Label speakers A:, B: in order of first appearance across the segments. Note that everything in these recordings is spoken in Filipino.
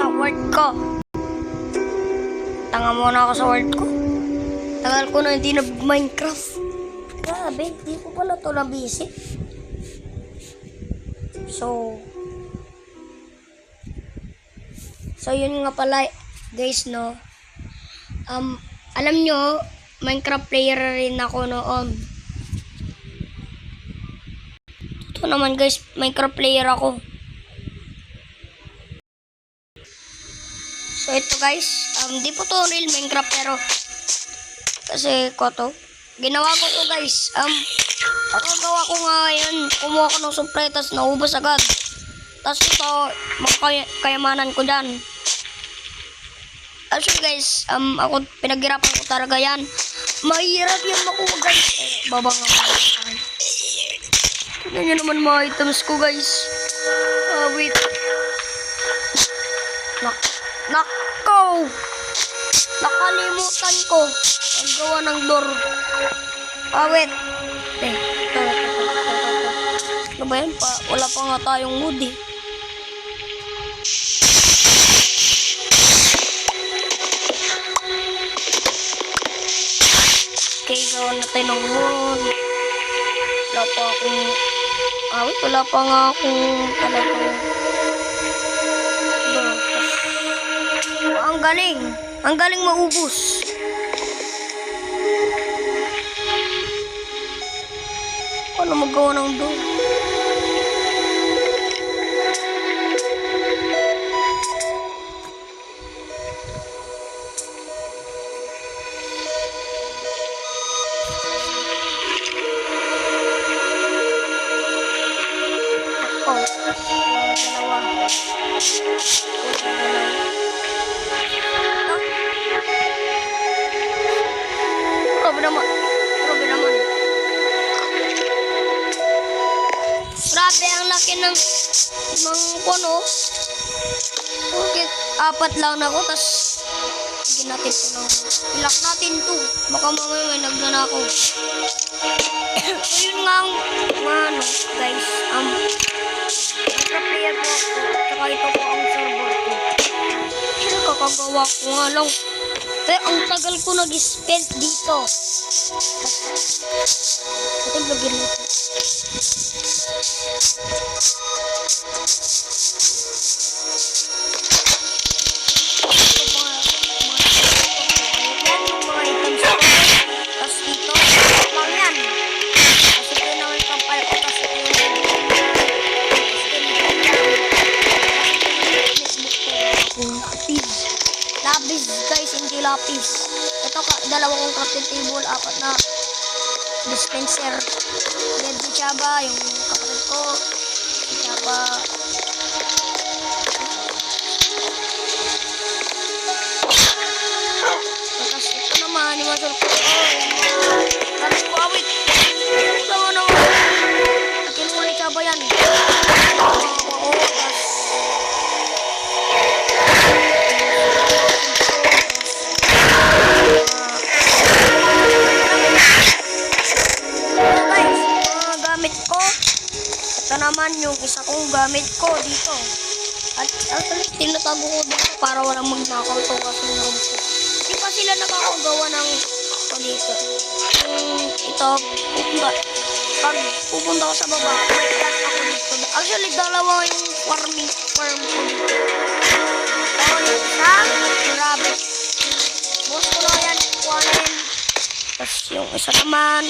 A: sa work ko. Tanga muna ako sa work ko. Tagal ko na hindi nag-Minecraft. Grabe, hindi ko pala ito na-visit. So yun nga pala guys, no. Alam nyo, Minecraft player rin ako noon. Ito naman guys, Minecraft player ako. So ito guys, di po to real Minecraft pero kasi ko to. Ginawa ko to guys. Ang gawa ko nga yan, kumuha ko ng supply tas naubos agad. Tas ito, kayamanan ko dyan. Actually guys, ako pinaghirapan ko talaga yan. Mahirap yan makuha guys. Baba nga pa. Tignan nyo naman mga items ko guys. Wait. Nako! Nakalimutan ko. Ang gawa ng door. Wait. Ito. Ano ba yan? Wala pa nga tayong wood eh. Okay, gawa na tayo ng wood. Wala pa akong... wala pa nga akong talagang... Ang galing! Ang galing maubos! Paano magawa ng doon? Grabe, ang laki ng puno. Bakit apat lang ako, tas higin natin ito ng ilak natin to. Baka mamaya may nagnanakaw. So yun nga ang guys, player po ako, tsaka ito po ang server ko. Kakagawa ko nga lang. Pero ang tagal ko nag-spend dito. Ito yung vlogger nito. Guys, hindi lapis. Ito dalawang crafting table, apat na dispenser. Yan si Chaba, yung kapatid ko. Si Chaba. Tapos ito naman, yung masal ko. Gamit ko, awit. Ito naman. Kinuha ni Chaba yan. Ito naman yung isa kong gamit ko dito. At actually, tinatago ko dito para walang magnakaw ito kasi naroon ko. Hindi pa sila nakakagawa ng dito. Ito, pag pupunta ko sa baba, may plant ako dito. Actually, dalawa yung farm ko dito. Ito, yung isa, rabbit. Bukas ko na yan, kuhanin. Tapos yung isa naman,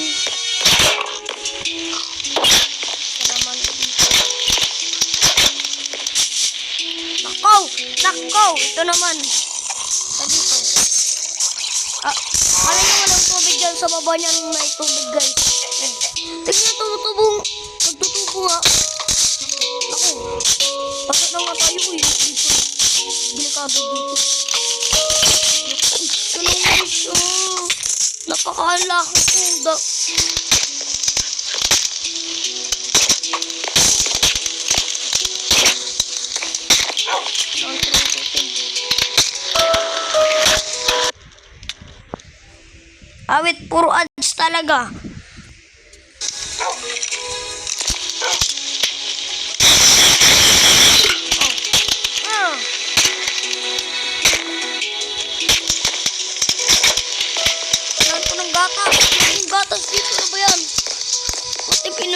A: Nako! Ito naman. Ito dito. Kala nyo walang tubig dyan sa baba niyan may tubig guys. Tignan tutubong. Nagtutubo nga. Ako. Pasok na nga tayo dito. Delikado dito. Ito lang guys. Napakalaki ko. Awit, puro ads talaga.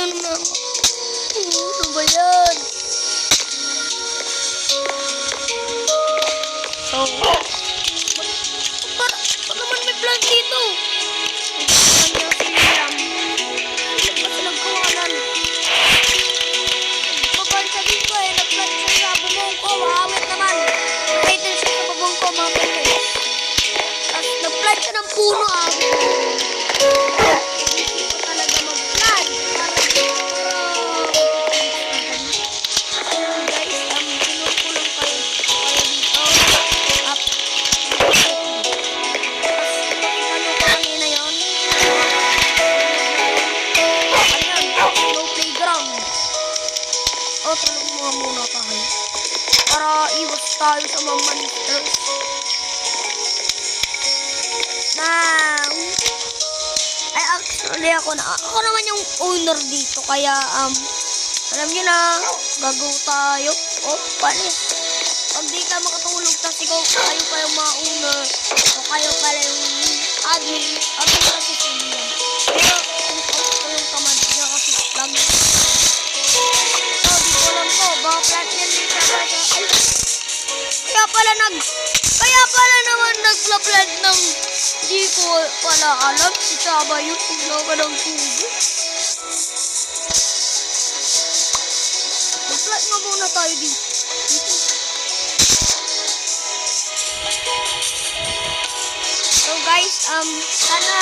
A: ano na. Ano ba yan? So, ba't naman may plant dito? Pagkasabi ko eh, nag-plant siya sa bubong ko. Awit naman. Title siya sa bubong ko, mga ganyan. Tapos nag-plant siya ng puno, awit. Hindi ko talaga mag-plant. Guys, pinul ko lang kayo dito. Up. Ano ko kanina yun? Ayan, no playground. O, tulong mo muna tayo. Para iwas tayo sa mga monsters. Now, ay actually ako naman yung owner dito. Kaya, alam nyo na, gagaw tayo. O, palis. Pag di ka makatulog, tas ikaw, kayo pa yung mga owner. O kayo pala yung admin. Admin kasi sila. Pero, kung yung tamad niya kasi lang. Baka plant yan dito ay, kaya pala naman nagla-plant ng di ko pala alam si Chaba yung tignaw ka ng tubig. Mag-plant nga muna tayo dito. So guys, sana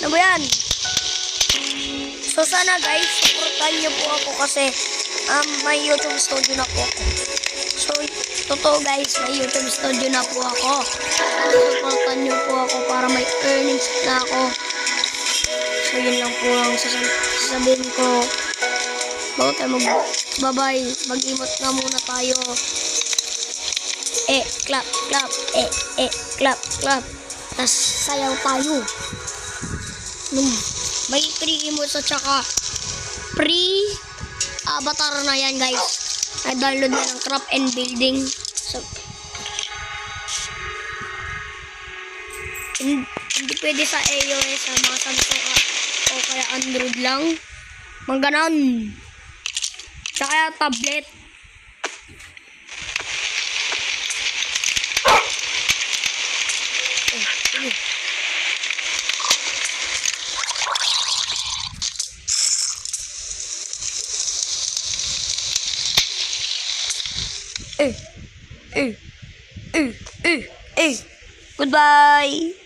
A: ano ba yan? So sana guys, supportan niyo po ako kasi may YouTube studio na po ako. So totoo guys, may YouTube studio na po ako. Supportan niyo po ako para may earnings na ako. So yun lang po ang sasabihin ko. Bago tayo mag-bye, mag-emote na muna tayo. Clap, clap, clap, clap. Tas sayaw tayo. May free emotes at saka free avatar na yan guys. I-download na ng craft and building. So, hindi pwede sa iOS, sa mga Samsung o kaya Android lang. Mga ganon. Tsaka tablet. Goodbye.